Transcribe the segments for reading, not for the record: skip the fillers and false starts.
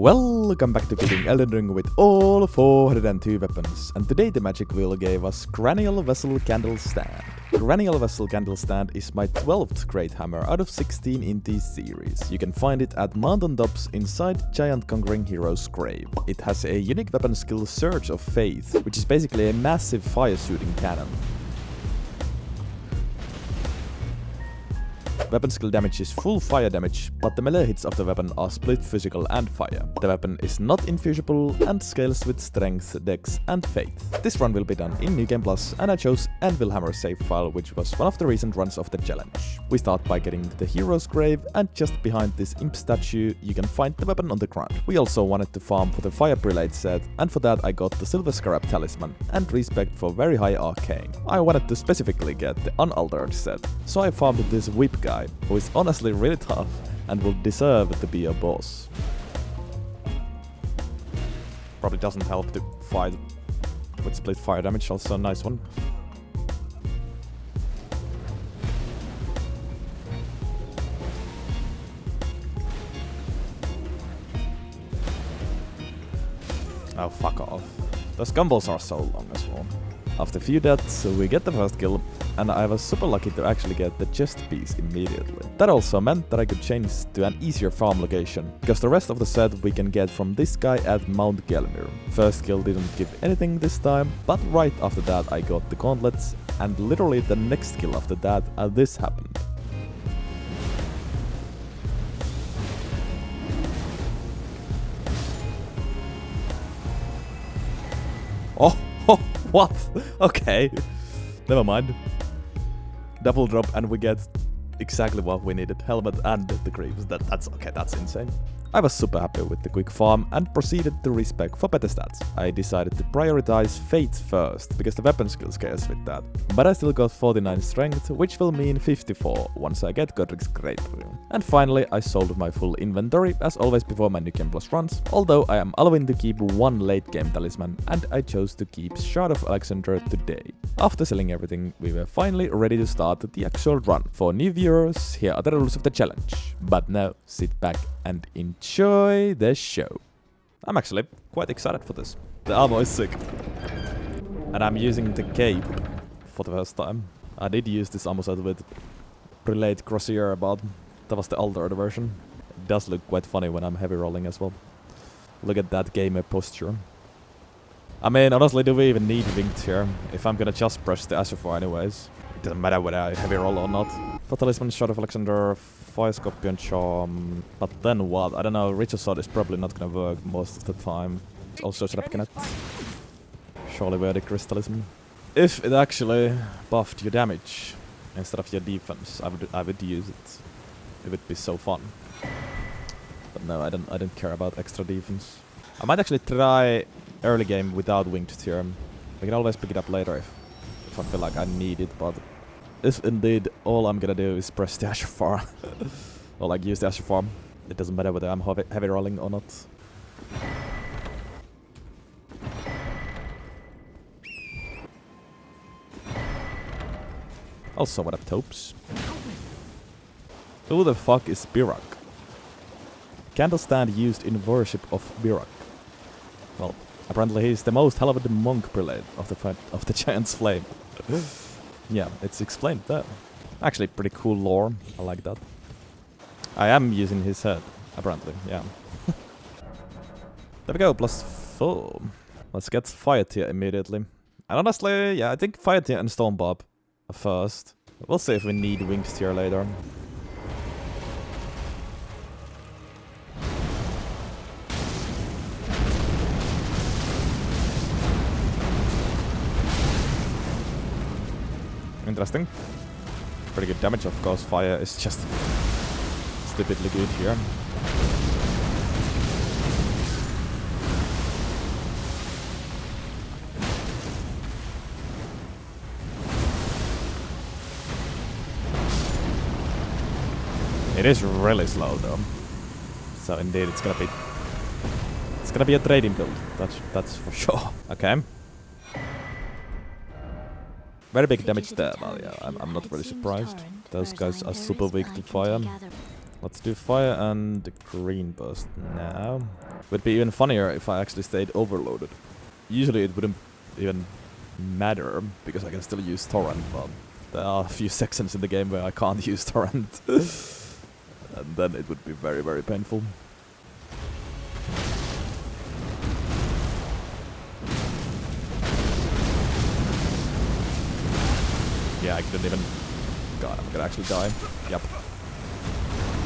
Welcome back to building Elden Ring with all 402 weapons, and today the magic wheel gave us Cranial Vessel Candlestand. Cranial Vessel Candlestand is my 12th great hammer out of 16 in this series. You can find it at mountain tops inside Giant Conquering Hero's grave. It has a unique weapon skill Surge of Faith, which is basically a massive fire shooting cannon. Weapon skill damage is full fire damage, but the melee hits of the weapon are split physical and fire. The weapon is not infusible and scales with strength, dex and faith. This run will be done in New Game Plus, and I chose Anvil Hammer save file, which was one of the recent runs of the challenge. We start by getting to the hero's grave, and just behind this imp statue you can find the weapon on the ground. We also wanted to farm for the fire prelate set, and for that I got the Silver Scarab talisman and respect for very high arcane. I wanted to specifically get the unaltered set, so I farmed this whip guy, who is honestly really tough and will deserve to be a boss. Probably doesn't help to fight with split fire damage, also a nice one. Oh, fuck off. Those combos are so long as well. After a few deaths, we get the first kill, and I was super lucky to actually get the chest piece immediately. That also meant that I could change to an easier farm location, because the rest of the set we can get from this guy at Mount Gelmir. First kill didn't give anything this time, but right after that I got the gauntlets, and literally the next kill after that, this happened. Oh, what? Okay. Never mind. Double drop and we get exactly what we needed. Helmet and the greaves. That's okay, that's insane. I was super happy with the quick farm and proceeded to respec for better stats. I decided to prioritize Fate first, because the weapon skill scales with that. But I still got 49 strength, which will mean 54 once I get Godrick's Great Rune. And finally I sold my full inventory, as always before my New Game Plus runs, although I am allowing to keep one late game talisman, and I chose to keep Shard of Alexander today. After selling everything, we were finally ready to start the actual run. For new viewers, here are the rules of the challenge. But now, sit back and enjoy the show. I'm actually quite excited for this. The armor is sick. And I'm using the cape for the first time. I did use this armor set with Prelate Crozier, but that was the altered version. It does look quite funny when I'm heavy rolling as well. Look at that gamer posture. I mean, honestly, do we even need winged here? If I'm gonna just press the Azure anyways. It doesn't matter whether I heavy roll or not. For Talisman, Shard of Alexander, Fire Scorpion Charm. But then what? I don't know, Ritual Sword is probably not gonna work most of the time. Also Shrapkanet. Surely wear the Crystalism. If it actually buffed your damage instead of your defense, I would use it. It would be so fun. But no, I don't care about extra defense. I might actually try early game without winged tier. I can always pick it up later if I feel like I need it, but if indeed all I'm gonna do is press the Azure Farm or like use the Azure Farm, it doesn't matter whether I'm heavy rolling or not. Also, what up, Topes? Who the fuck is Birak? Candlestand used in worship of Birak. Well, apparently he's the most hallowed monk prelate of the Giant's Flame. Yeah, it's explained there. Actually, pretty cool lore. I like that. I am using his head, apparently, yeah. There we go, +4. Let's get Fire Tier immediately. And honestly, yeah, I think Fire Tier and Stone Bob first. We'll see if we need Winged Tier later. Interesting. Pretty good damage, of course. Fire is just stupidly good here. It is really slow though. So indeed it's gonna be a trading build. That's for sure. Okay. Very big damage there, but yeah, I'm not really surprised. Those guys are super weak to fire. Let's do fire and the green burst now. Would be even funnier if I actually stayed overloaded. Usually it wouldn't even matter because I can still use torrent, but there are a few sections in the game where I can't use torrent. And then it would be very, very painful. Yeah, I couldn't even... God, I'm gonna actually die. Yep.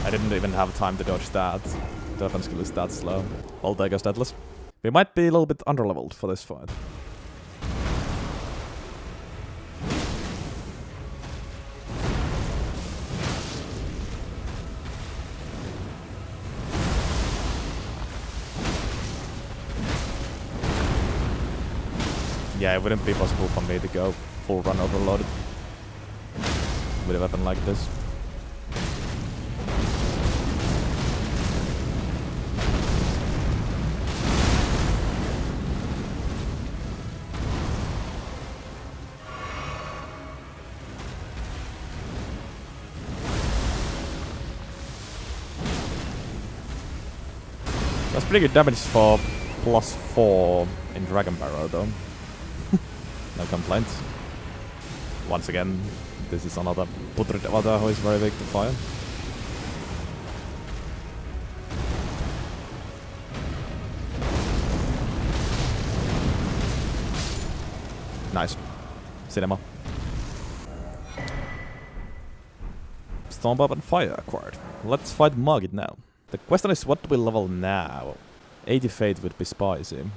I didn't even have time to dodge that. Defense skill is that slow. Well, there goes Deathless. We might be a little bit underleveled for this fight. Yeah, it wouldn't be possible for me to go full run overloaded with a weapon like this. That's pretty good damage for +4 in Dragon Barrow though. No complaints. Once again, this is another Consort Avatar who is very weak to fire. Nice. Cinema. Stormbarb and fire acquired. Let's fight Margit now. The question is, what do we level now? 80 Fate would be spicy.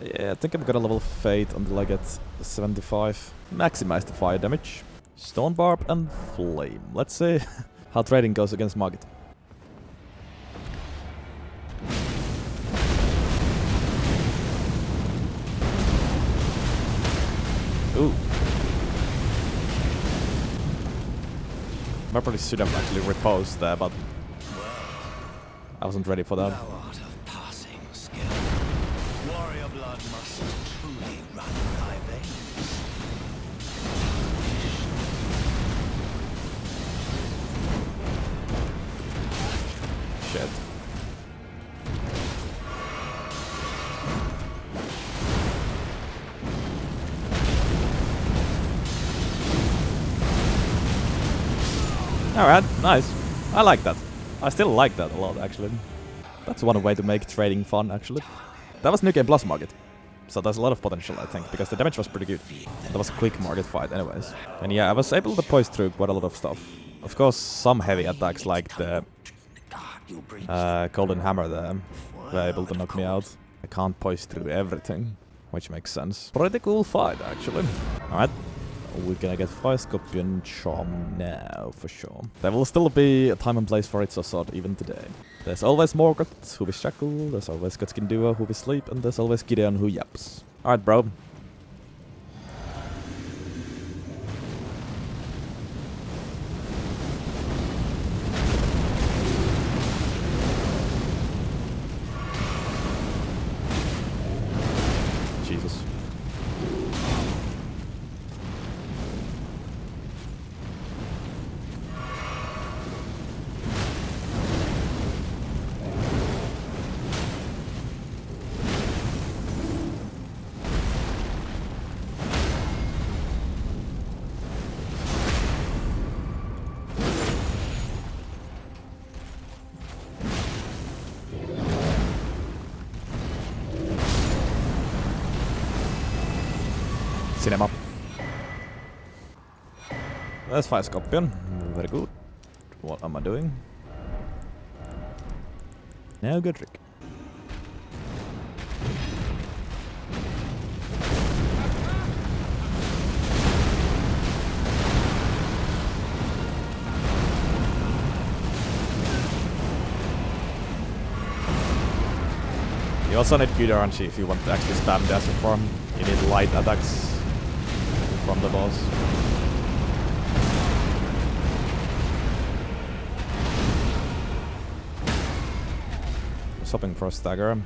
Yeah, I think I'm gonna level Fate until I get 75. Maximize the fire damage. Stonebarb and Flame. Let's see how trading goes against Margit. Ooh. I probably should have actually reposed there, but I wasn't ready for that. Shit. Alright, nice. I like that. I still like that a lot, actually. That's one way to make trading fun, actually. That was New Game Plus Margit. So there's a lot of potential, I think, because the damage was pretty good. That was a quick Margit fight anyways. And yeah, I was able to poise through quite a lot of stuff. Of course, some heavy attacks like the Golden Hammer there were able to knock me out. I can't poise through everything, which makes sense. Pretty cool fight, actually. Alright. We're gonna get Fire Scorpion Charm now, for sure. There will still be a time and place for its assault even today. There's always Morgott, who we shackle, there's always Godskin Duo, who we sleep, and there's always Gideon, who yaps. Alright, bro. Jesus. Cinema. There's Fire Scorpion. Very good. What am I doing? Now Godrick. You also need good RNG if you want to actually spam the Asset Form. You need light attacks from the boss. Stopping for a stagger.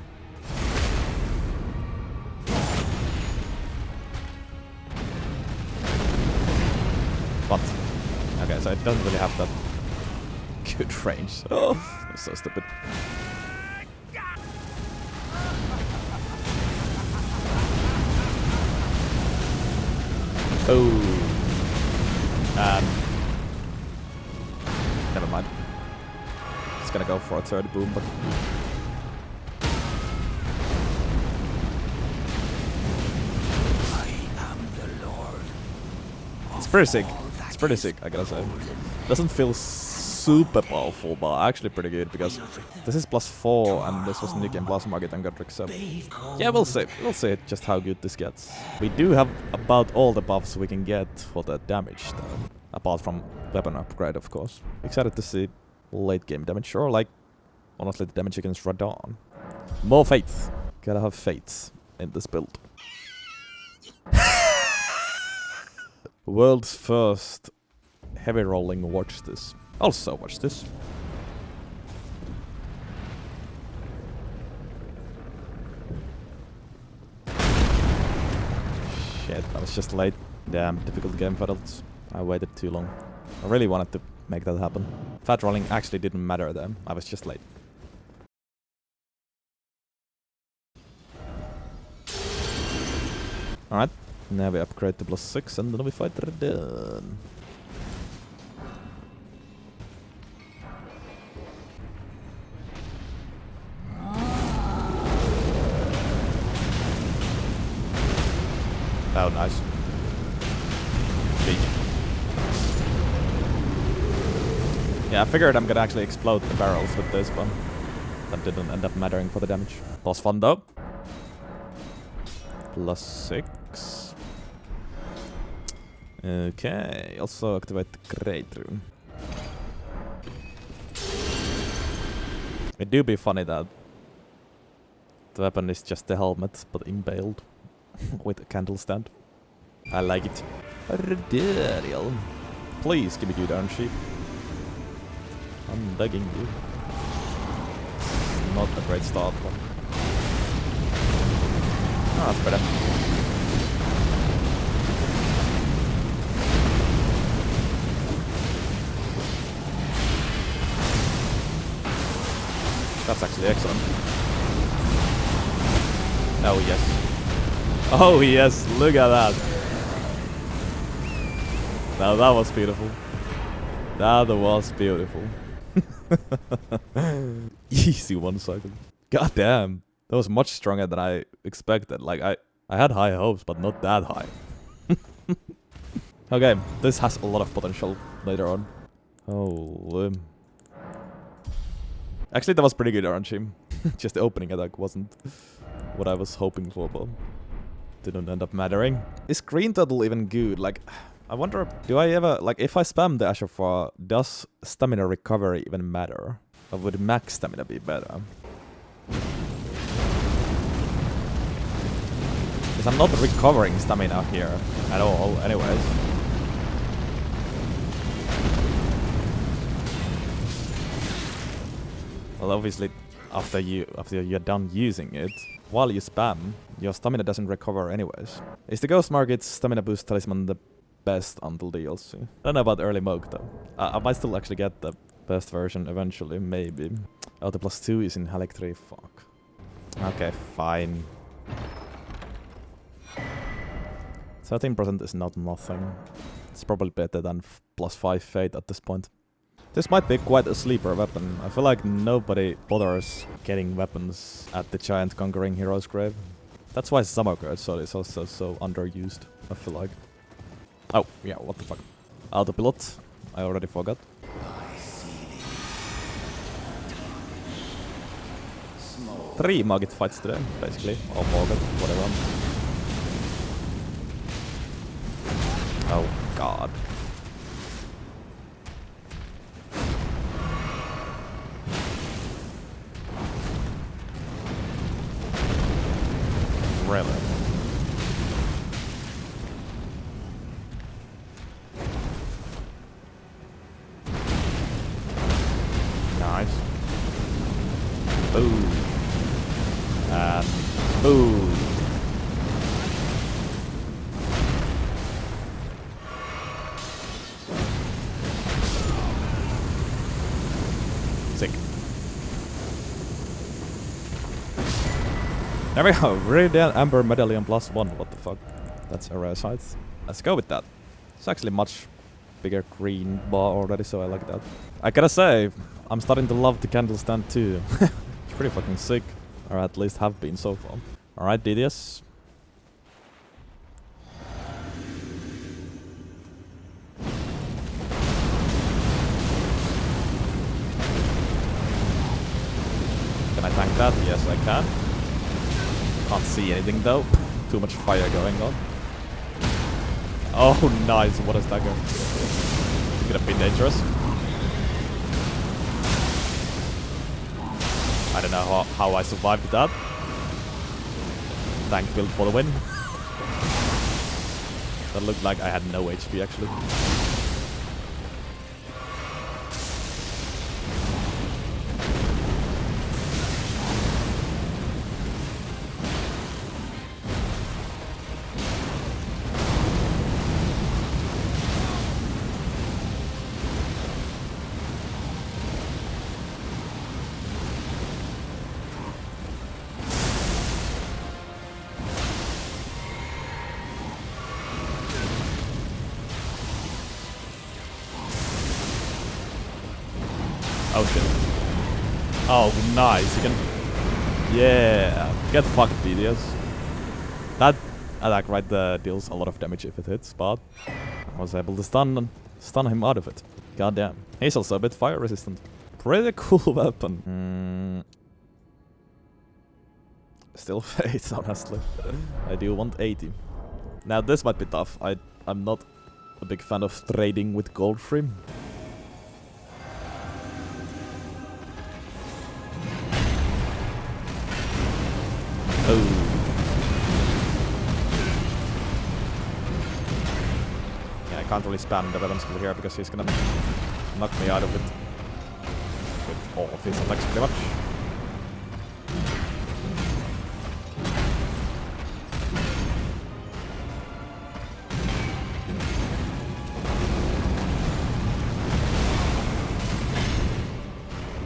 But okay, so it doesn't really have that shoot range. Oh, I'm so stupid. Oh. Never mind. Just gonna go for a third boom, but... It's pretty sick. It's pretty sick, I gotta say. Doesn't feel super powerful, but actually pretty good because this is +4 and this was new game plus Margit and Godrick, so yeah, we'll see. We'll see just how good this gets. We do have about all the buffs we can get for the damage though, apart from weapon upgrade, of course. Excited to see late game damage, or like honestly the damage against Radahn. More faith. Gotta have faith in this build. World's first heavy rolling watch this. Also watch this. Shit, I was just late. Damn, difficult game felt. I waited too long. I really wanted to make that happen. Fat rolling actually didn't matter then. I was just late. Alright, now we upgrade to +6 and then we fight Radahn. Oh, nice. Big. Yeah, I figured I'm gonna actually explode the barrels with this one. That didn't end up mattering for the damage. Was fun though. +6. Okay, also activate the Great Rune. It do be funny that the weapon is just the helmet, but impaled with a candlestand. I like it. Radahn. Please give me good iron sheep. I'm begging you. Not a great start, but... Oh, that's better. That's actually excellent. Oh yes. Oh yes, look at that. Now that was beautiful. That was beautiful. Easy 1 second. God damn. That was much stronger than I expected. Like, I had high hopes, but not that high. Okay, this has a lot of potential later on. Oh, actually, that was pretty good RNG. Just the opening attack wasn't what I was hoping for, but didn't end up mattering. Is green turtle even good? Like, I wonder, do I ever, like, if I spam the Ashafar, does stamina recovery even matter? Or would max stamina be better? Because I'm not recovering stamina here at all, anyways. Well, obviously, after you're done using it, while you spam, your stamina doesn't recover anyways. Is the Ghost Margit's stamina boost talisman the best until DLC? I don't know about early Mohg though. I might still actually get the best version eventually, maybe. Oh, the +2 is in Halectry, fuck. Okay, fine. 13% is not nothing. It's probably better than +5 fate at this point. This might be quite a sleeper weapon. I feel like nobody bothers getting weapons at the Giant Conquering Hero's Grave. That's why Samokurt is also so underused, I feel like. Oh, yeah, what the fuck. Autopilot. I already forgot. 3 Margit fights today, basically. Or Morgott, whatever. Oh, God. Really? Nice. Boom. And boom. There we go. Radiant Amber Medallion +1. What the fuck? That's a rare sight. Let's go with that. It's actually much bigger green bar already, so I like that. I gotta say, I'm starting to love the Candlestand too. It's pretty fucking sick. Or at least have been so far. Alright, DDS. Can I tank that? Yes, I can. Can't see anything though. Too much fire going on. Oh, nice. What a stagger. It's gonna be dangerous. I don't know how I survived that. Tank build for the win. That looked like I had no HP actually. Oh shit. Oh, nice. You can... Yeah. Get fucked, DDS. That attack right there deals a lot of damage if it hits, but I was able to stun him out of it. Goddamn. He's also a bit fire resistant. Pretty cool weapon. Still fades, honestly. I do want 80. Now this might be tough. I'm not a big fan of trading with Goldfrey. Oh. Yeah, I can't really spam the weapon skill here because he's gonna knock me out of it with all of his attacks pretty much.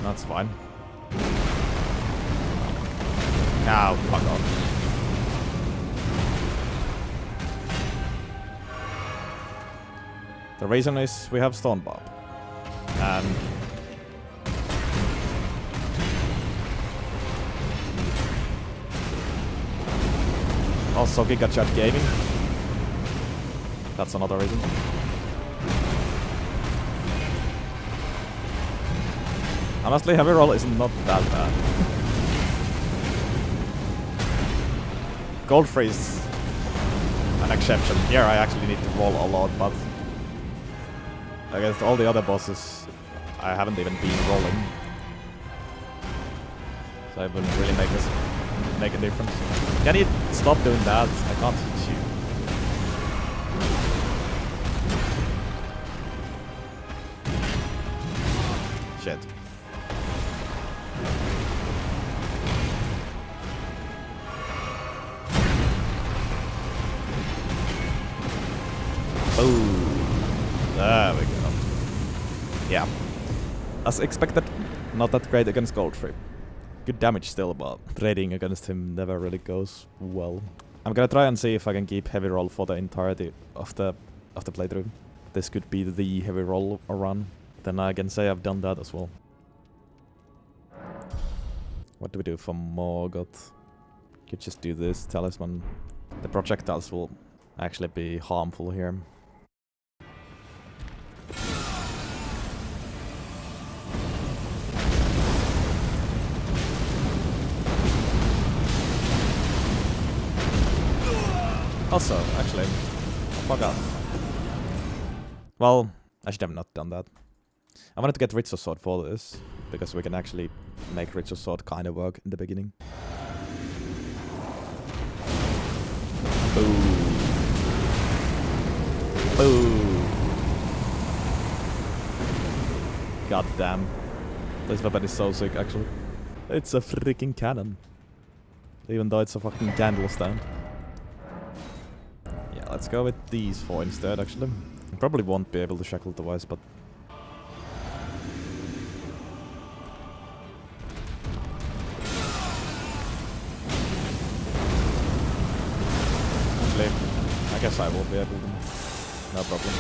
That's fine. Now, fuck off. The reason is we have Stone Bob. And also Giga Chat Gaming. That's another reason. Honestly, heavy roll is not that bad. Goldfrey is an exception. Here I actually need to roll a lot, but against all the other bosses, I haven't even been rolling. So it wouldn't really make a difference. Can you stop doing that? I can't hit you. Shit. Oh, there we go. Yeah. As expected, not that great against Goldfrey. Good damage still, but trading against him never really goes well. I'm gonna try and see if I can keep heavy roll for the entirety of the playthrough. This could be the heavy roll run. Then I can say I've done that as well. What do we do for Morgott? Could just do this talisman. The projectiles will actually be harmful here. Also, actually, Morgott. Well, I should have not done that. I wanted to get Ritual Sword for this, because we can actually make Ritual Sword kind of work in the beginning. Boo. Boo. God damn. This weapon is so sick, actually. It's a freaking cannon. Even though it's a fucking candlestand. Yeah, let's go with these four instead, actually. I probably won't be able to shackle twice, but... actually, I guess I will be able to. No problem.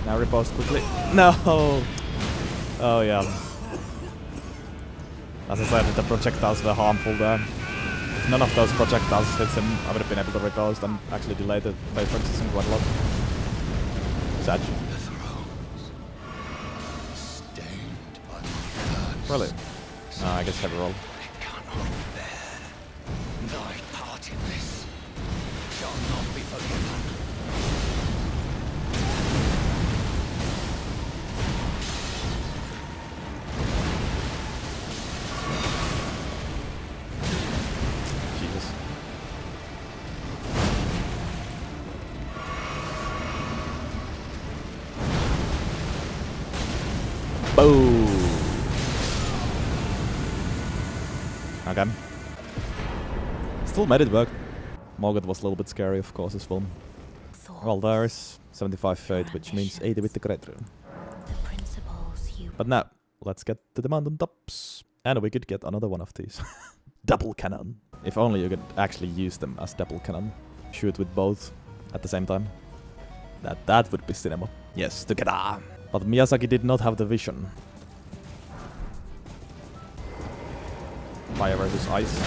Now riposte quickly. No! Oh yeah. As I said, the projectiles were harmful there. If none of those projectiles hits him, I would have been able to riposte and actually delay the phase transition quite a lot. Sad. Really? No, I guess heavy roll. Thy part in this shall not be forgiven. Jesus. Boom! Okay. Still made it work. Morgott was a little bit scary, of course, as well. Well, there is 75 fate, which means 80 with the Great Rune. But now, let's get to the mountain tops. And we could get another one of these. Double cannon. If only you could actually use them as double cannon. Shoot with both at the same time. That would be cinema. Yes, together. But Miyazaki did not have the vision. Fire versus ice.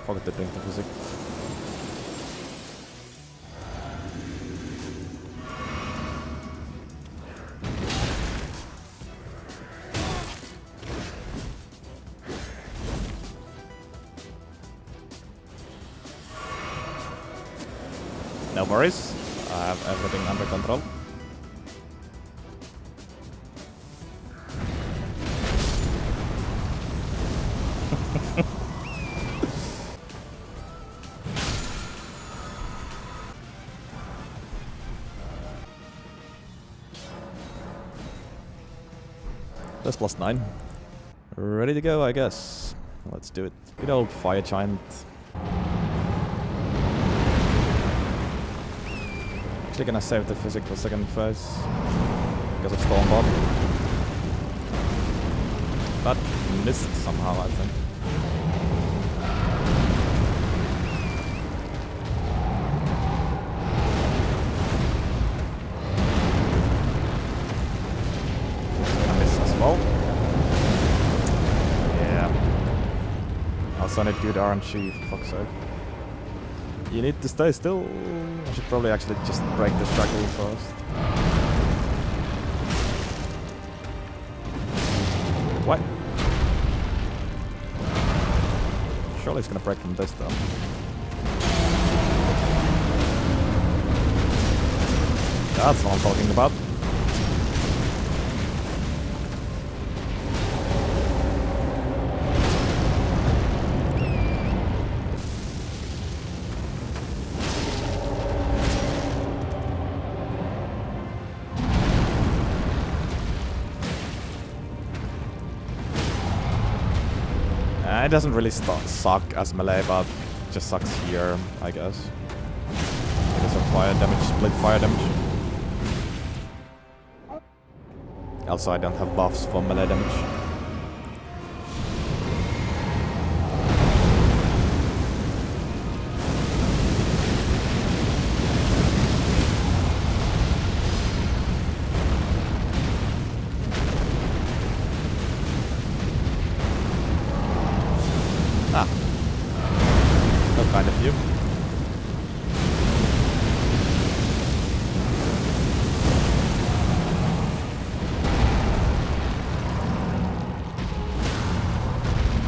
Forget to drink the physics. No worries, I have everything under control. That's +9. Ready to go, I guess. Let's do it. Good old fire giant. Actually gonna save the physical second phase because of Stormbot. But missed somehow, I think. Gonna miss as well. Yeah. Also need good RNG, for fuck's sake. You need to stay still. I should probably actually just break the struggle first. What? Surely it's gonna break from this though. That's what I'm talking about. It doesn't really suck as melee, but it just sucks here, I guess. Because of fire damage, split fire damage. Also, I don't have buffs for melee damage. Kind of you.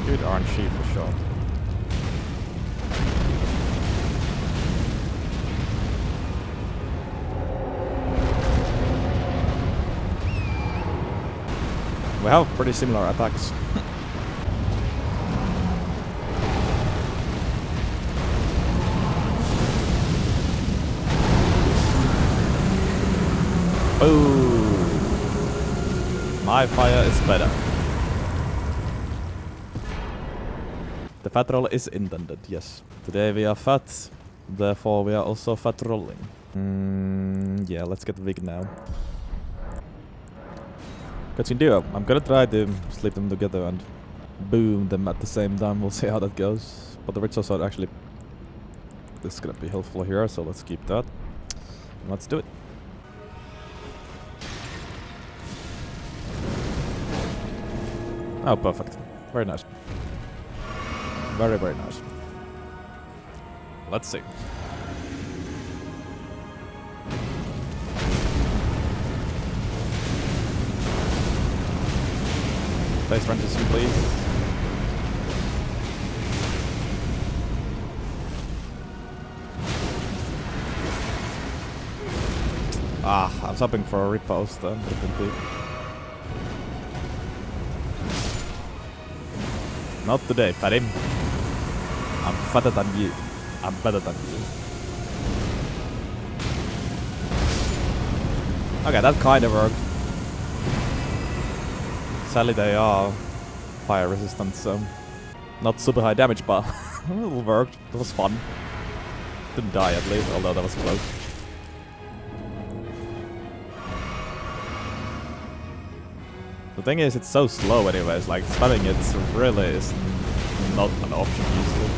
Good RNG for sure. We have pretty similar attacks. Ooh. My fire is better. The fat roll is intended, yes. Today we are fat, therefore we are also fat rolling. Yeah, let's get big now. Godskin Duo. I'm gonna try to sleep them together and boom them at the same time. We'll see how that goes. But the Ritual Sword actually... This is gonna be helpful here, so let's keep that. And let's do it. Oh, perfect. Very nice. Very, very nice. Let's see. Face transition, please. Ah, I was hoping for a riposte then. Not today, fatty. I'm fatter than you. I'm better than you. Okay, that kind of worked. Sadly, they are fire resistant, so not super high damage, but it worked. It was fun. Didn't die at least, although that was close. The thing is, it's so slow anyways, like spamming it really is not an option usually.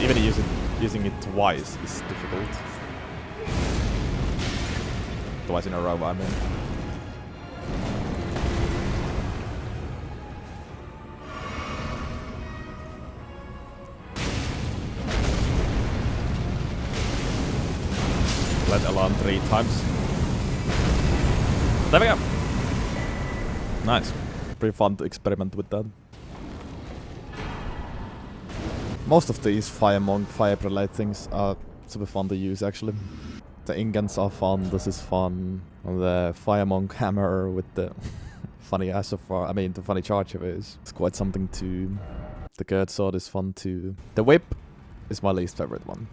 Even using it twice is difficult. Twice in a row, I mean. Let alarm 3 times. There we go. Nice. Pretty fun to experiment with that. Most of these Fire Monk, Fire Prelate things are super fun to use actually. The Ingans are fun, this is fun. The Fire Monk hammer with the funny ass of I mean the funny charge of it is quite something too. The Gerd sword is fun too. The whip is my least favorite one.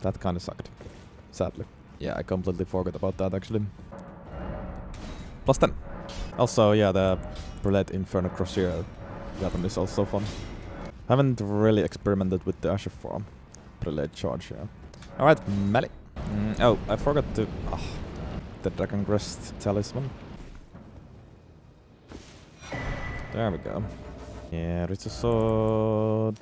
That kinda sucked. Sadly. Yeah, I completely forgot about that actually. Plus 10. Also, yeah, the Prelate Inferno Crosier weapon is also fun. Haven't really experimented with the Asher form. Prelate charge, yeah. Alright, melee. Oh, I forgot to... the Dragon Crest Talisman. There we go. Yeah, Ritual Sword...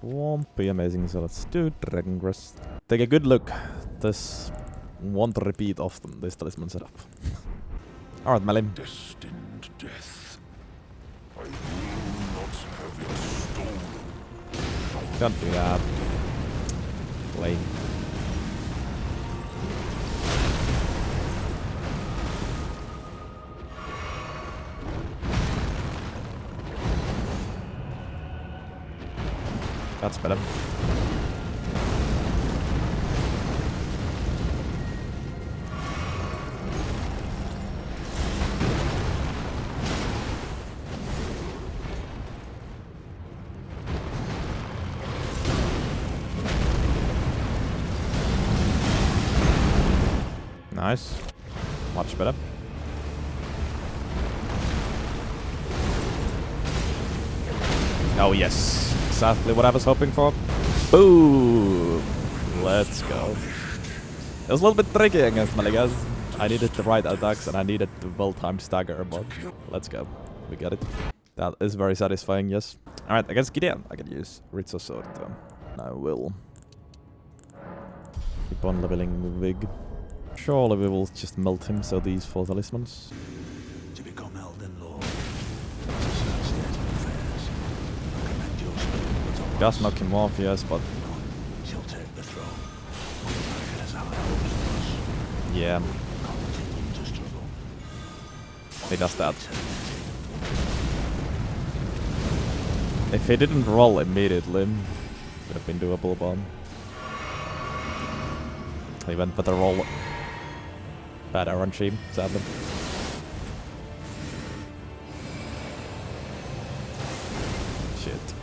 won't be amazing, so let's do Dragon Crest. Take a good look. This won't repeat often, this talisman setup. Alright, melee. Destined death. I will not have it stolen. Don't do that. Lame. That's better. Nice. Much better. Oh yes. Exactly what I was hoping for. Boom! Let's go. It was a little bit tricky against Maliketh. I needed the right attacks and I needed the well-timed stagger, but let's go. We got it. That is very satisfying, yes. Alright, against Gideon, I can use Ritual Sword though. I will. Keep on leveling Vig. Surely we will just melt him, so these 4 talismans. To become Elden Lord. To search the end of affairs. Recommend your spirit on Just knock him off, yes, but... She'll take the throne. As how it helps us. yeah, Continue to struggle. he does that. If he didn't roll immediately, would have been doable, but... he went for the roll. Bad RNG, sadly. Shit.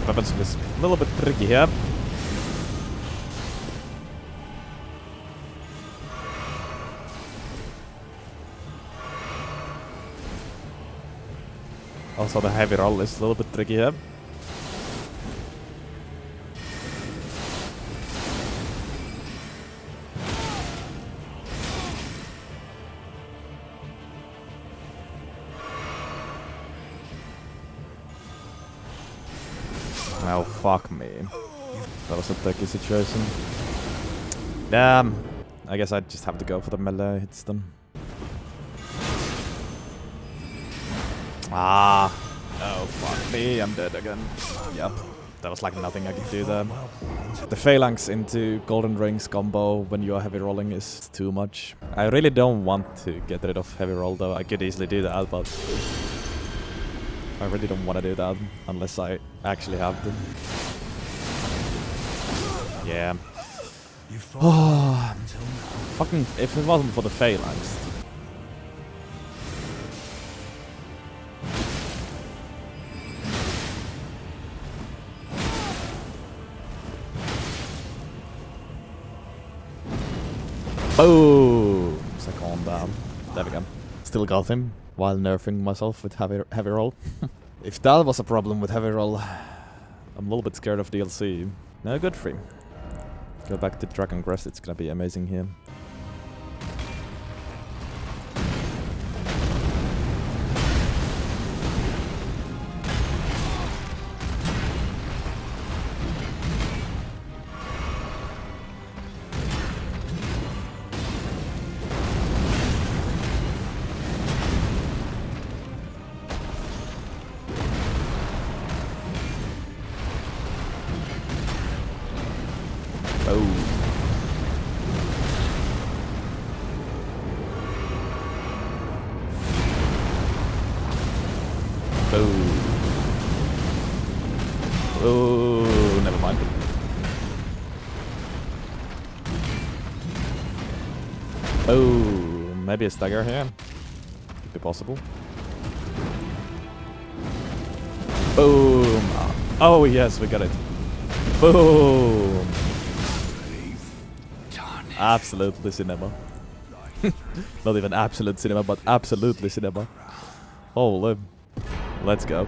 ranged weapons is a little bit tricky here. Also, the heavy roll is a little bit tricky here. Oh, fuck me. That was a tricky situation. Damn. I guess I just have to go for the melee hits then. Ah. Oh, fuck me. I'm dead again. Yep. That was like nothing I could do there. The phalanx into golden rings combo when you are heavy rolling is too much. I really don't want to get rid of heavy roll though. I could easily do that, but I really don't want to do that unless I actually have to. Yeah. Oh, fucking, if it wasn't for the phalanx. Boom! Second down. There we go. Still got him while nerfing myself with heavy roll. If that was a problem with heavy roll, I'm a little bit scared of DLC. No, Godfrey. Go back to Dragon Crest, it's gonna be amazing here. Oh, never mind. Oh, maybe a stagger here. Could be possible. Boom. Oh, yes, we got it. Boom. Absolutely cinema. Not even absolute cinema, but absolutely cinema. Holy. Let's go.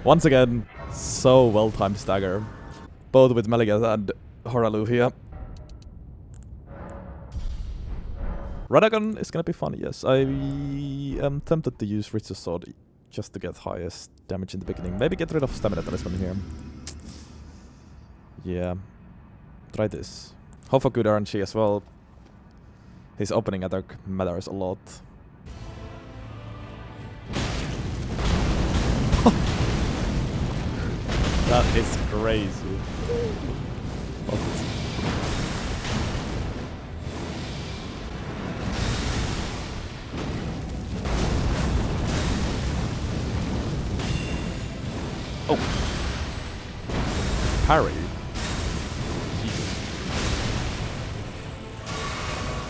Once again, so well-timed stagger. Both with Maliketh and Horalu here. Radagon is gonna be fun, yes. I am tempted to use Richter Sword just to get highest damage in the beginning. Maybe get rid of Stamina Talisman here. Yeah. Try this. Hope for good RNG as well. His opening attack matters a lot. That is crazy. Oh. Parry. Jesus.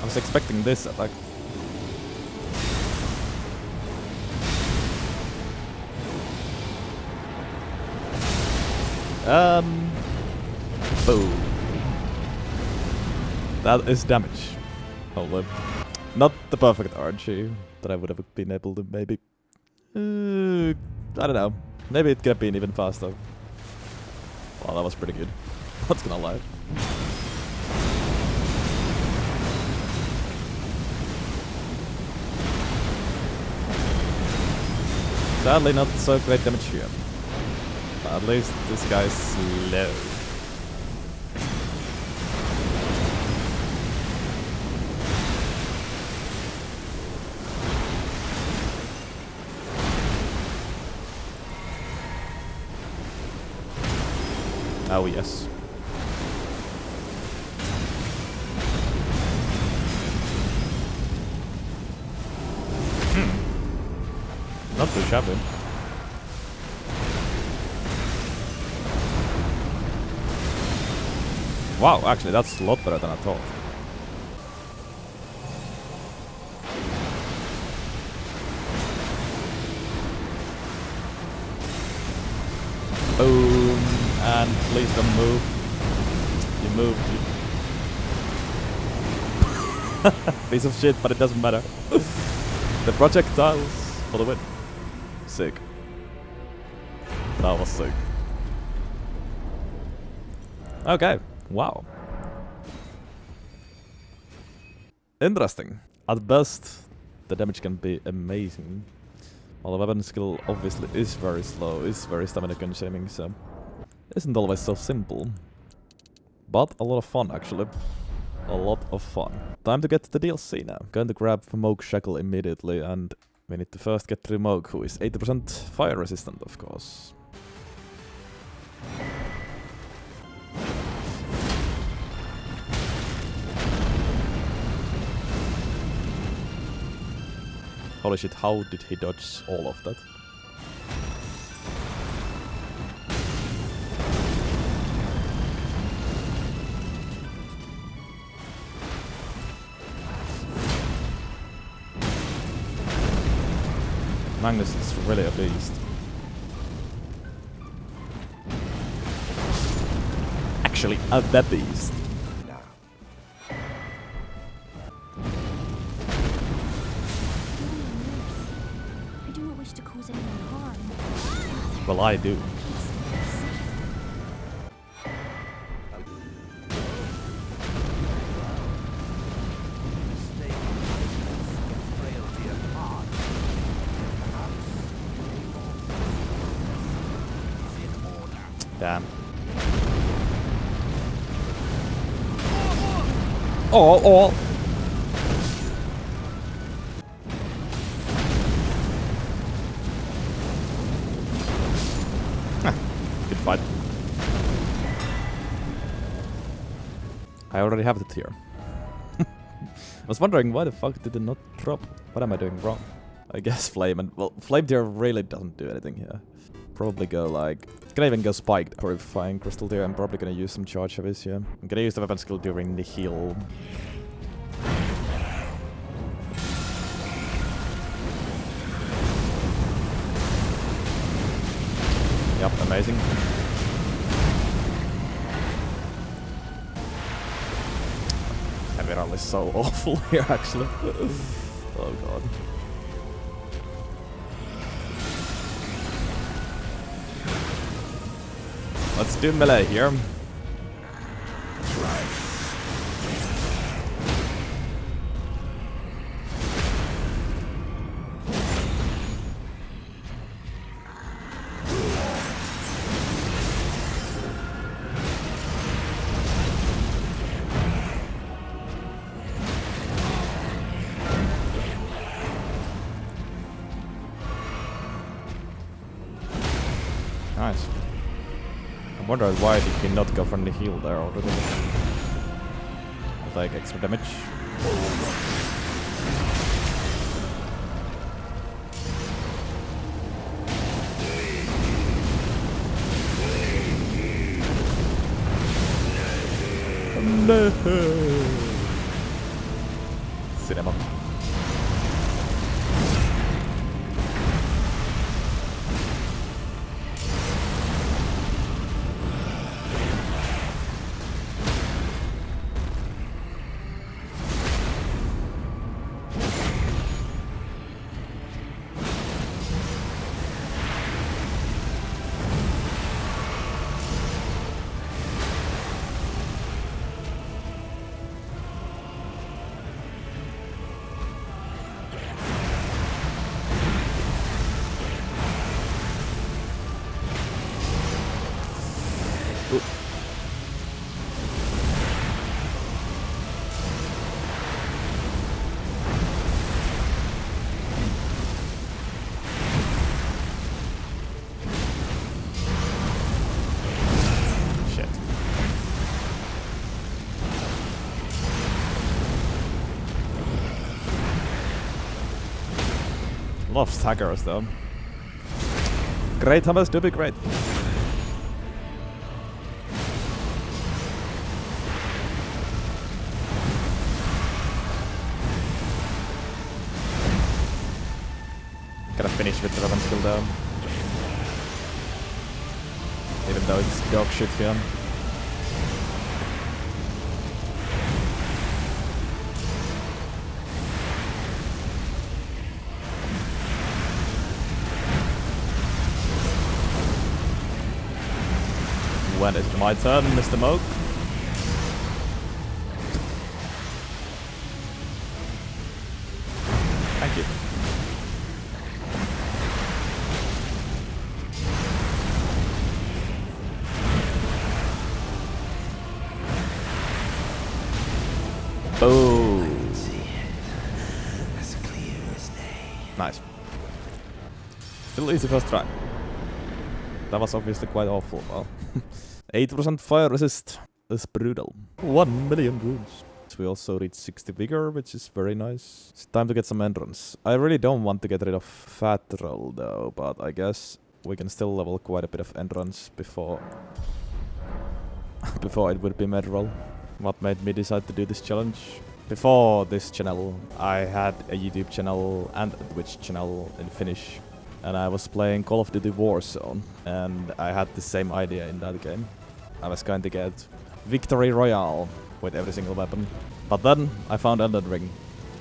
I was expecting this attack. Boom. That is damage. Hold up. Not the perfect RNG that I would have been able to maybe... I don't know. Maybe it could have been even faster. Well, that was pretty good. Not gonna lie. Sadly, not so great damage here. But at least this guy's slow. Oh yes. Not too shabby. Wow, actually that's a lot better than I thought. Boom. And please don't move. You moved. Piece of shit, but it doesn't matter. The projectiles for the win. Sick. That was sick. Okay. Wow. Interesting. At best, the damage can be amazing. While the weapon skill obviously is very slow, is very stamina consuming, so isn't always so simple. But a lot of fun, actually. A lot of fun. Time to get to the DLC now. Going to grab the Mohg Shackle immediately, and we need to first get through Mohg, who is 80% fire resistant, of course. Holy shit, how did he dodge all of that? Magnus is really a beast. Actually, the beast. I do not wish to cause anyone harm. Well, I do. Damn. Oh. Good fight. I already have the tier. I was wondering why the fuck did it not drop? What am I doing wrong? I guess flame and... well, flame tier really doesn't do anything here. Probably go like... Can even go spiked purifying crystal tier. I'm probably gonna use some charge heavies here. I'm gonna use the weapon skill during the heal. Yep, amazing. Heavy roll is so awful here, actually. Oh god. Let's do melee here. Nice. I wonder why did he not go from the heal there already. Like extra damage. No. Cinema. A lot of staggers though. Great hammers do be great. Gotta finish with the weapon skill though. though it's dog shit here. When is it my turn, Mr. Mohg? Thank you. Oh. Nice. Still easy first try. That was obviously quite awful. Well, 8% fire resist is brutal. 1 million wounds. We also reached 60 vigor, which is very nice. It's time to get some endurance. I really don't want to get rid of fat roll though, but I guess we can still level quite a bit of endurance before before it would be med roll. What made me decide to do this challenge? Before this channel, I had a YouTube channel and a Twitch channel in Finnish. And I was playing Call of Duty Warzone, and I had the same idea in that game. I was going to get Victory Royale with every single weapon. But then I found ELDEN RING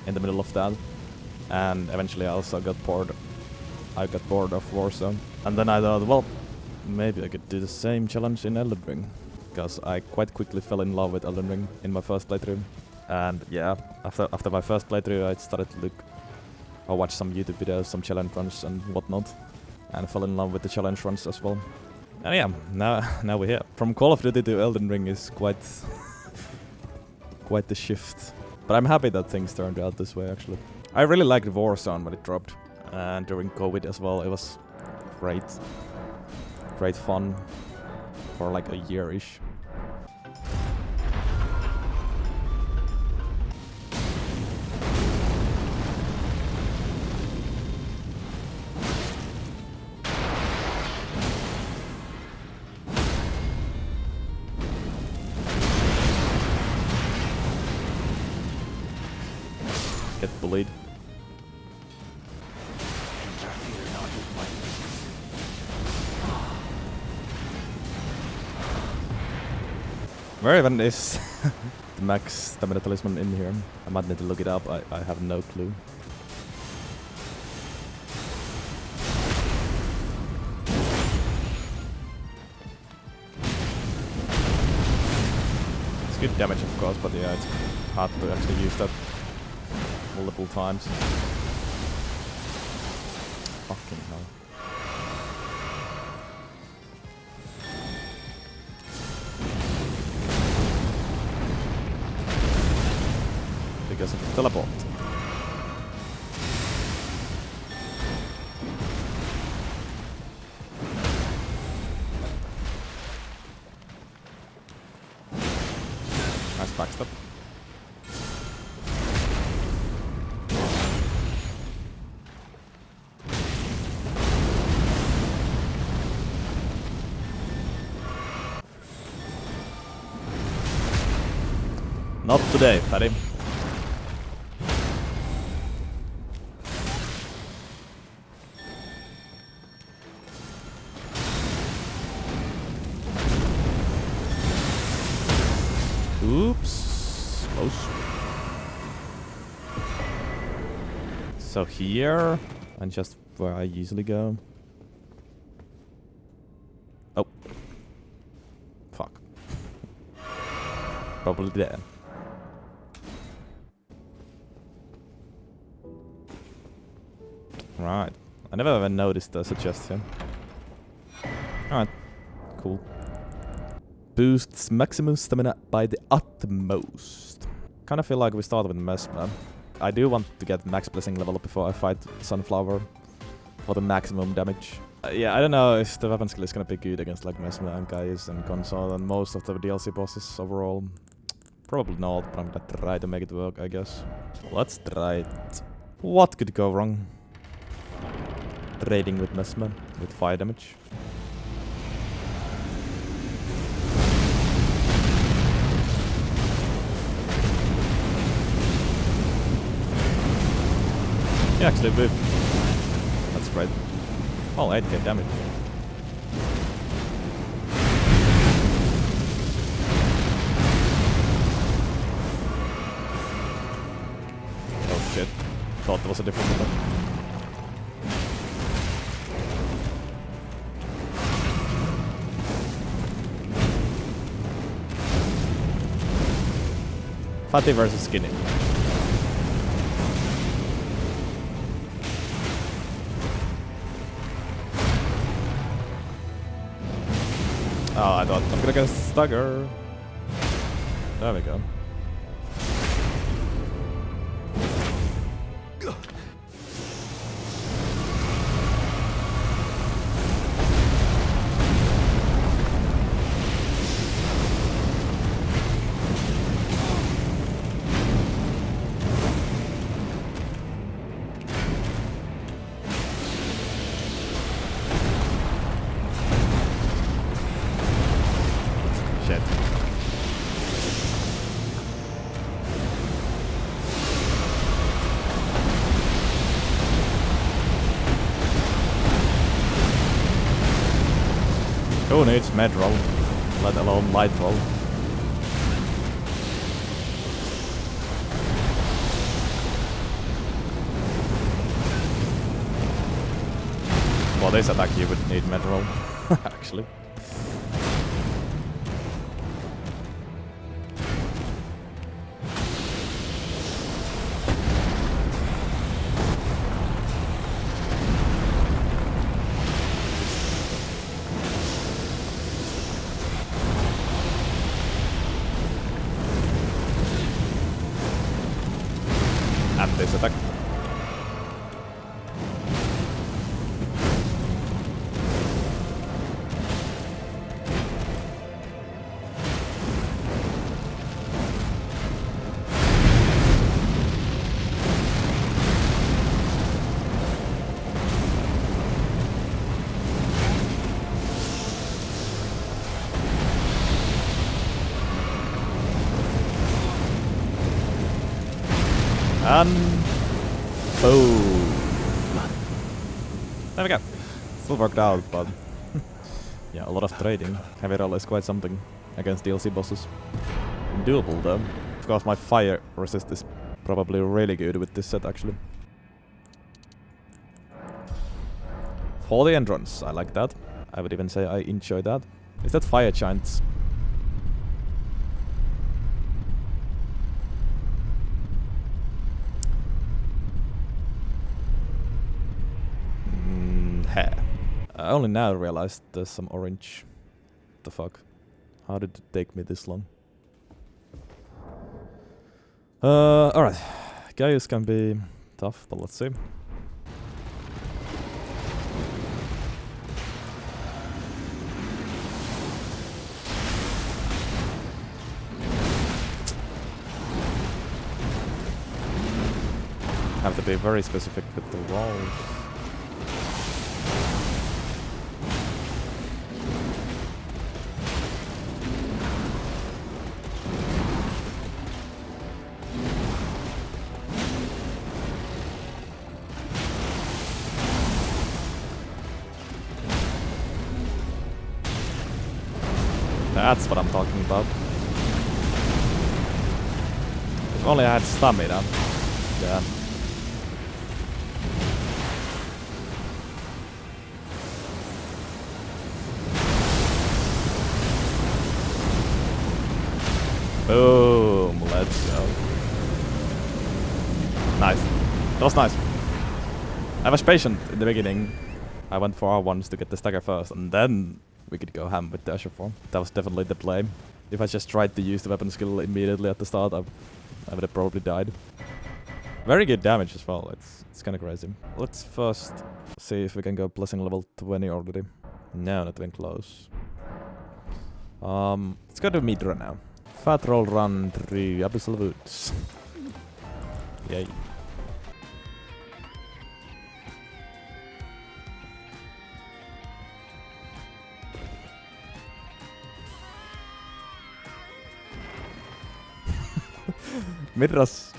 in the middle of that, and eventually I also got bored. I got bored of Warzone. And then I thought, well, maybe I could do the same challenge in ELDEN RING, because I quite quickly fell in love with ELDEN RING in my first playthrough. And yeah, after my first playthrough I started to look or watch some YouTube videos, some challenge runs and whatnot, and fell in love with the challenge runs as well. And yeah, now we're here. From Call of Duty to ELDEN RING is quite quite the shift. But I'm happy that things turned out this way actually. I really liked Warzone when it dropped, and during COVID as well. It was great fun for like a year-ish. Get bullied. Where even is the max stamina talisman in here? I might need to look it up. I have no clue. It's good damage of course, but yeah, it's hard to actually use that multiple times. Fucking hell. Because of the teleport. Nice backstep. Not today, fatty. Oops. Close. So here, and just where I usually go. Oh. Fuck. Probably there. Right. I never even noticed the suggestion. Alright. Cool. Boosts maximum stamina by the utmost. Kinda feel like we started with Messmer. I do want to get max blessing level before I fight Sunflower for the maximum damage. Yeah, I don't know if the weapon skill is gonna be good against like Messmer and Gaius and Consort and most of the DLC bosses overall. Probably not, but I'm gonna try to make it work, I guess. Let's try it. What could go wrong? Raiding with Messmer with fire damage. Yeah, actually whip. That's great. Oh, 8k damage. thought there was a difference. Fatty versus skinny. Oh, I thought I'm gonna get a stagger. There we go. Shit. Who needs med roll, let alone light roll? Well, this attack you would need med roll, actually. And this attack. And boom. There we go. Still worked out, but yeah, a lot of trading. Heavy roll is quite something against DLC bosses. Doable though. Of course, my fire resist is probably really good with this set actually. For the entrance, I like that. I would even say I enjoy that. Is that fire giants? I only now realized there's some orange. What the fuck? How did it take me this long? Alright. Gaius can be tough, but let's see. Have to be very specific with the walls. That's what I'm talking about. If only I had stamina. Yeah. Boom, let's go. Nice. That was nice. I was patient in the beginning. I went for R1s to get the stagger first, and then we could go ham with the Usher form. That was definitely the play. If I just tried to use the weapon skill immediately at the start, I would have probably died. Very good damage as well. It's kind of crazy. Let's first see if we can go blessing level 20 already. No, not even close. Let's go to Midra now. Fat roll run through Abyssal Woods. Yay. Midra's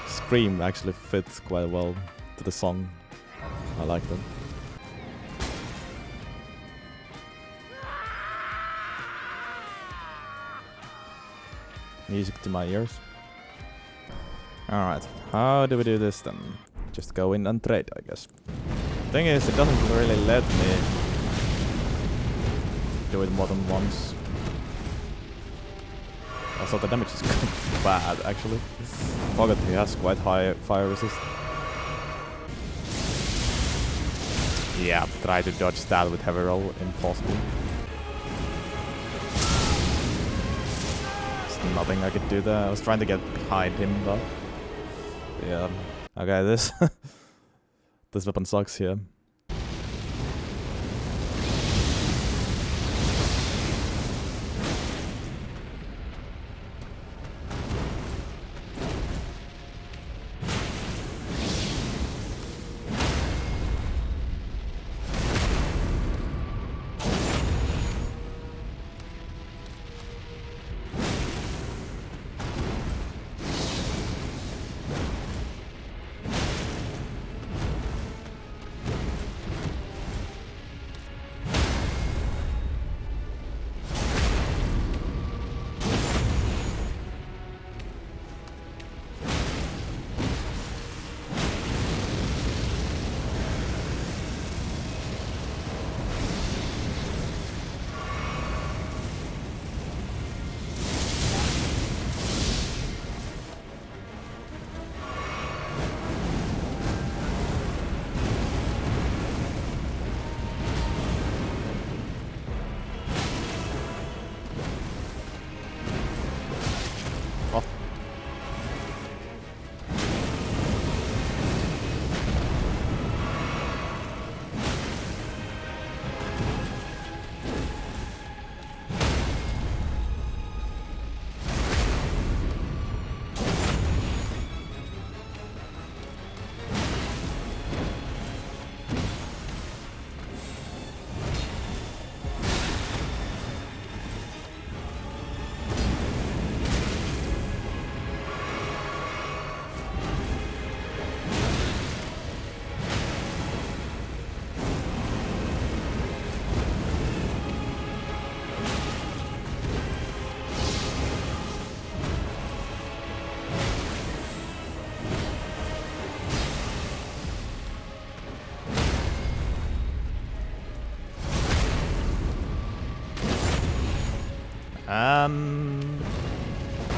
scream actually fits quite well to the song. I like them. Music to my ears. Alright, how do we do this then? just go in and trade, I guess. Thing is, it doesn't really let me do it more than once. Also, the damage is bad, actually. Morgott, he has quite high fire resist. Yeah, try to dodge that with heavy roll, impossible. There's nothing I could do there. I was trying to get behind him, but yeah. Okay, this this weapon sucks here.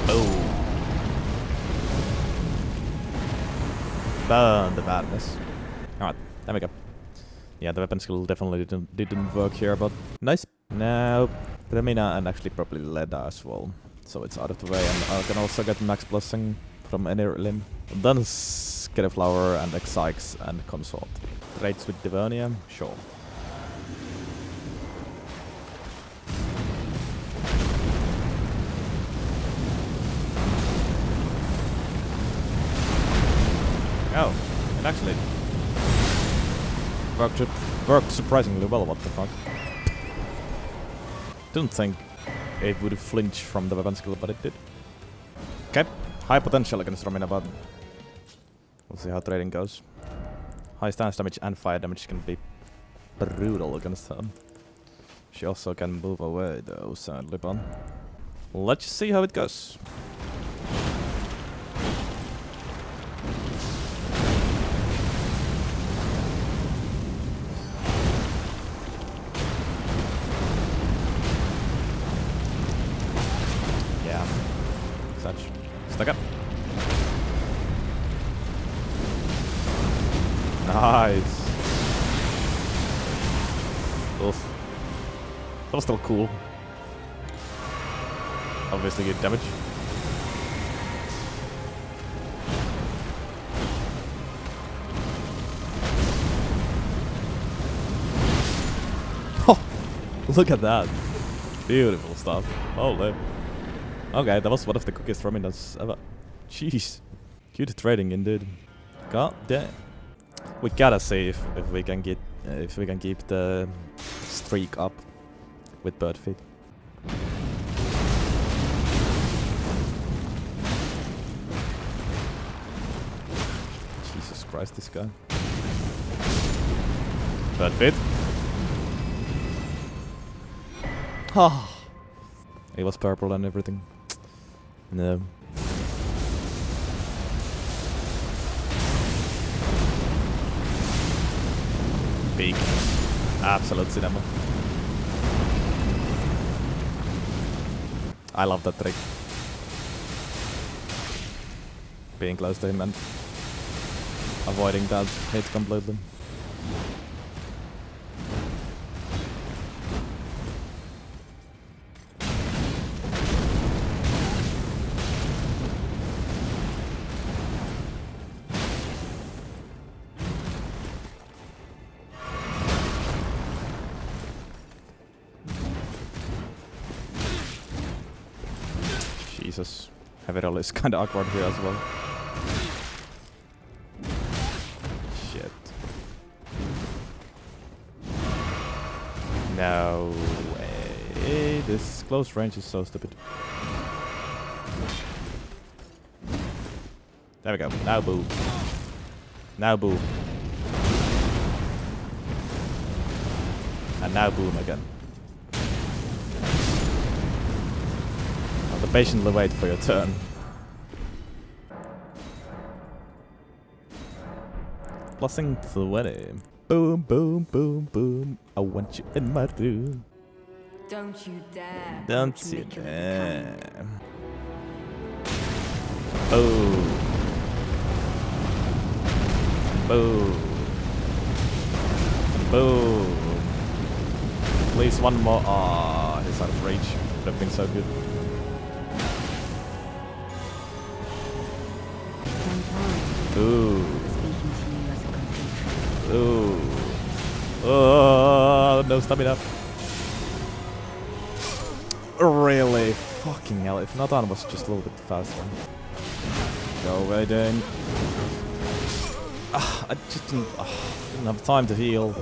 Boom. Burn the badness. Alright, there we go. Yeah, the weapon skill definitely didn't work here, but nice. Now, Romina and actually probably Leda as well. So it's out of the way, and I can also get max blessing from any limb. Then Scadutree and Exikes and Consort. Trades with Devonia? Sure. Oh, it actually worked surprisingly well, what the fuck. Didn't think it would flinch from the weapon skill, but it did. Okay, high potential against Romina, but we'll see how trading goes. High stance damage and fire damage can be brutal against her. She also can move away though, sadly, but let's see how it goes. Stuck up. Nice. Oof. That was still cool. Obviously good damage. Oh, look at that. Beautiful stuff. Holy. Okay, that was one of the quickest Rominas ever. Jeez. Cute trading indeed. God damn. We gotta see if we can get if we can keep the streak up with bird feet. Jesus Christ, this guy. Bird feet. Ah. It was purple and everything. No. Peak. Absolute cinema. I love that trick. Being close to him and avoiding that hit completely. Jesus. Heavy roll is kinda awkward here as well. Shit. No way. This close range is so stupid. There we go. Now boo. Now boo. And now boom again. Patiently wait for your turn. Plussing 20. Boom, boom, boom, boom. I want you in my room. Don't you dare. Don't you dare. Boom. Boom. Boom. Please one more. Ah, he's out of reach. Would have been so good. Ooh. Ooh. Oh, no stamina. Really? Fucking hell. If Nathan was just a little bit faster. Go away, then. I just didn't have time to heal.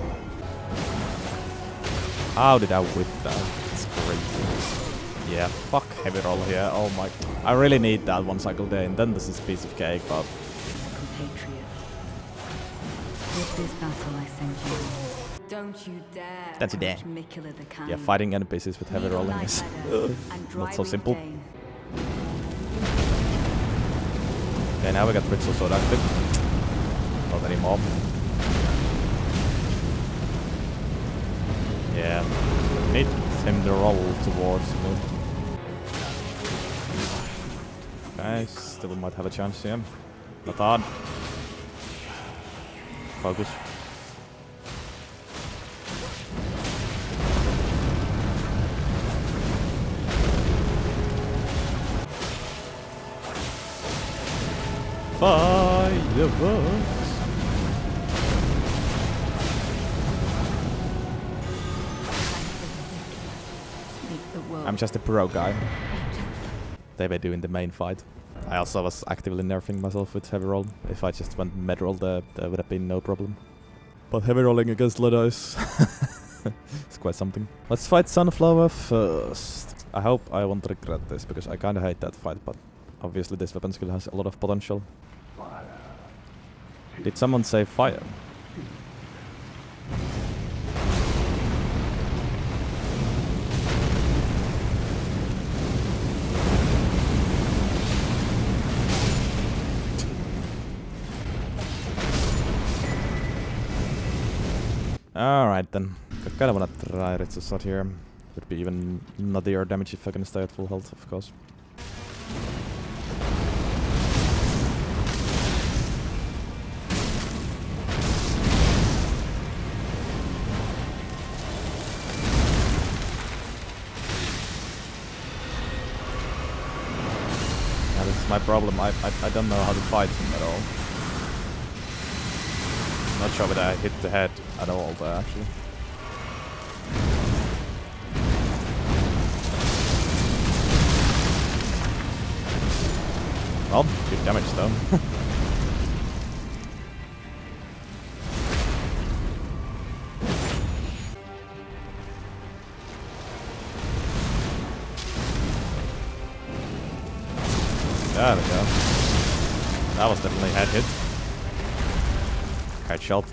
How did I whip that? It's crazy. Yeah, fuck heavy roll here. Oh my. I really need that one cycle day, and then this is a piece of cake, but. With this battle I send you. Don't you dare. Don't you dare. Yeah, fighting NPCs with heavy rolling is not so simple. Okay, now we got Ritual Sword active. Not anymore. Yeah, need him to roll towards me. Okay, still might have a chance here. Not hard. Focus. Fireworks. I'm just a pro guy. They were doing the main fight. I also was actively nerfing myself with heavy roll. If I just went med roll, there would have been no problem. But heavy rolling against Leda is it's quite something. Let's fight Sunflower first. I hope I won't regret this, because I kinda hate that fight, but obviously this weapon skill has a lot of potential. Did someone say fire? Alright then. I kinda wanna try Ritual Sword here. Would be even nuttier damage if I can stay at full health, of course. Yeah, this is my problem. I don't know how to fight him at all. Not sure whether I hit the head at all there, actually. Well, good damage though. There we go. That was definitely a head hit. Kite shot.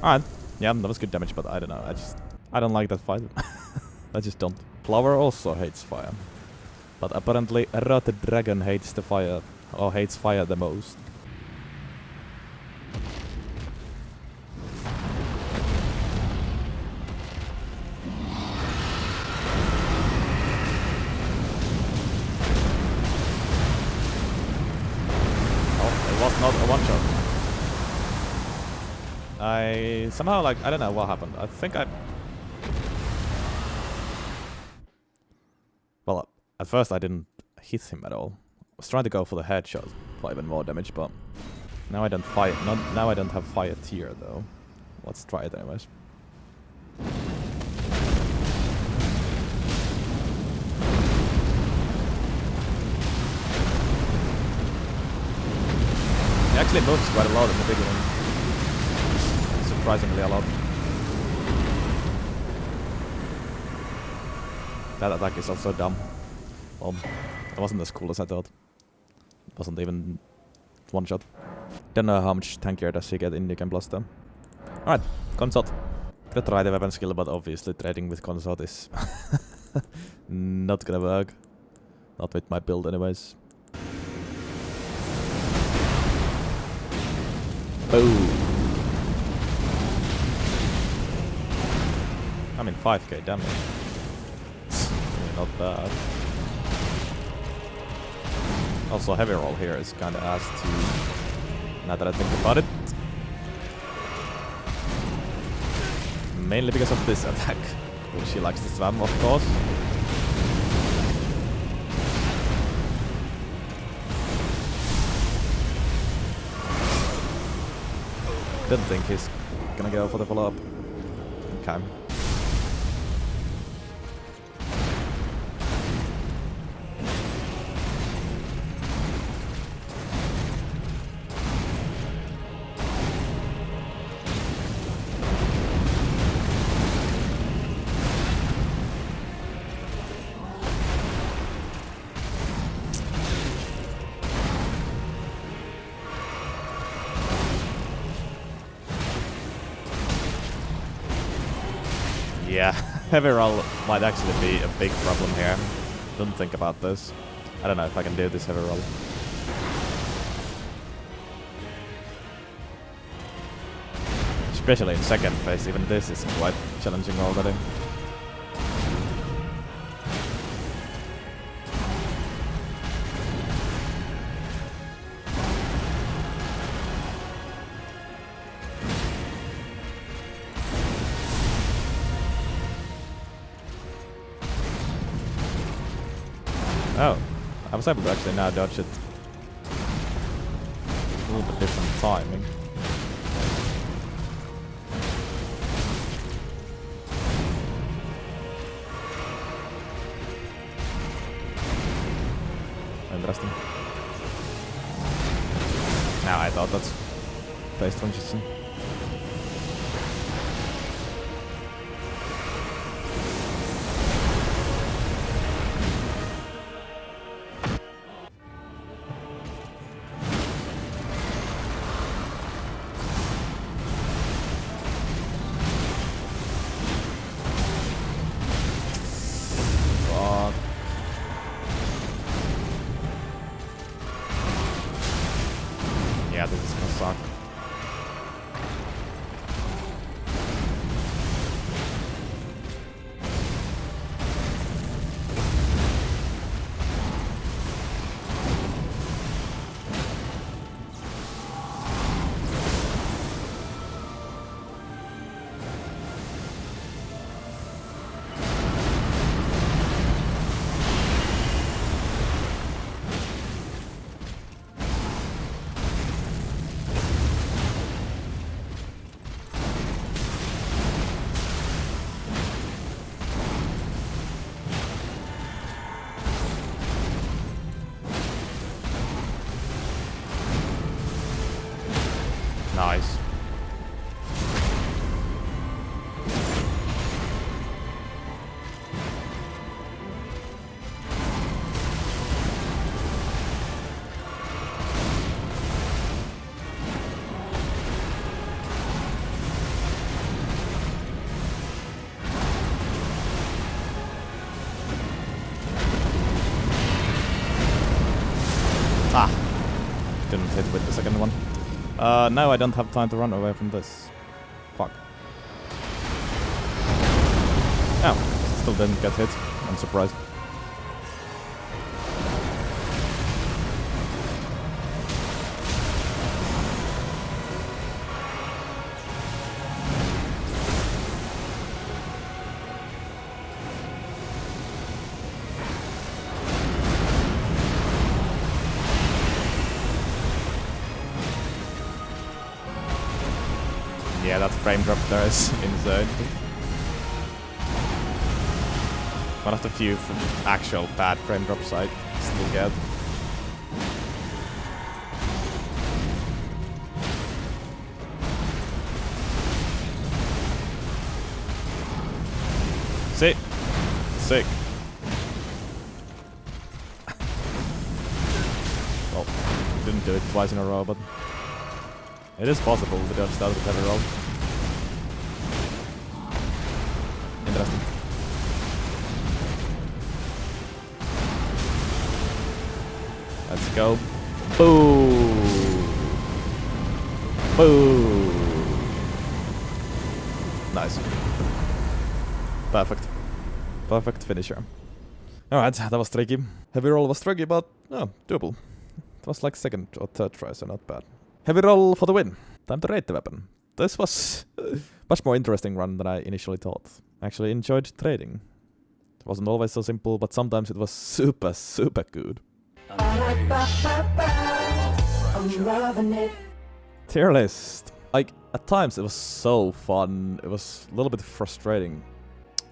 Alright. Yeah, that was good damage, but I don't know. I don't like that fight. I just don't. Plover also hates fire. But apparently Radagon hates the fire, or hates fire the most. Oh, it was not a one-shot. I somehow, like, I don't know what happened. I think I... Well, at first I didn't hit him at all. I was trying to go for the headshot for even more damage, but now I don't fire. Now I don't have fire tier though. Let's try it anyways. He actually moves quite a lot in the beginning. Surprisingly a lot. That attack is also dumb. Well, it wasn't as cool as I thought. It wasn't even one shot. Don't know how much tankier does he get in the Game Plus though. Alright, Consort. Could try the weapon skill, but obviously trading with Consort is not gonna work. Not with my build anyways. Boom! I mean 5k damage. Not bad. Also, heavy roll here is kind of ass too, now that I think about it. Mainly because of this attack, which he likes to swam, of course. Didn't think he's gonna go for the follow-up. Okay. Yeah, heavy roll might actually be a big problem here. Didn't think about this. I don't know if I can do this heavy roll. Especially in second phase, even this is quite challenging already. Oh, I was able to actually now dodge it. A little bit different timing. Interesting. Now I thought that's phase transition. Yeah, this is gonna suck. Now I don't have time to run away from this. Fuck. Oh, still didn't get hit. I'm surprised. Yeah, that frame drop there is insane. One of the few actual bad frame drops I still get. Sick. Sick. Well, didn't do it twice in a row, but it is possible to dodge that with every roll. Interesting. Let's go. Boom! Boom! Nice. Perfect. Perfect finisher. Alright, that was tricky. Heavy roll was tricky, but doable. It was like second or third try, so not bad. Heavy roll for the win. Time to rate the weapon. This was much more interesting run than I initially thought. Actually enjoyed trading. It wasn't always so simple, but sometimes it was super, super good. Tier list. Like, at times it was so fun. It was a little bit frustrating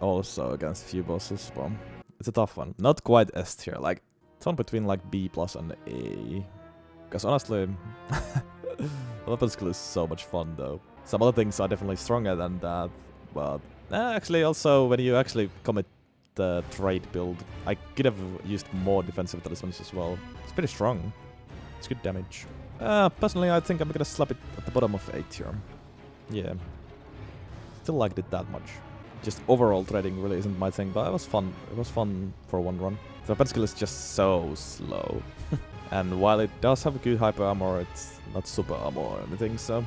also against few bosses. Well, it's a tough one. Not quite S tier. Like, it's one between like B+ and A. Because honestly, weapon skill is so much fun though. Some other things are definitely stronger than that, but actually also when you actually commit the trade build, I could have used more defensive talismans as well. It's pretty strong. It's good damage. Personally, I think I'm gonna slap it at the bottom of A tier. Yeah. Still liked it that much. Just overall trading really isn't my thing, but it was fun. It was fun for one run. The weapon skill is just so slow. And while it does have a good hyper armor, it's not super armor or anything, so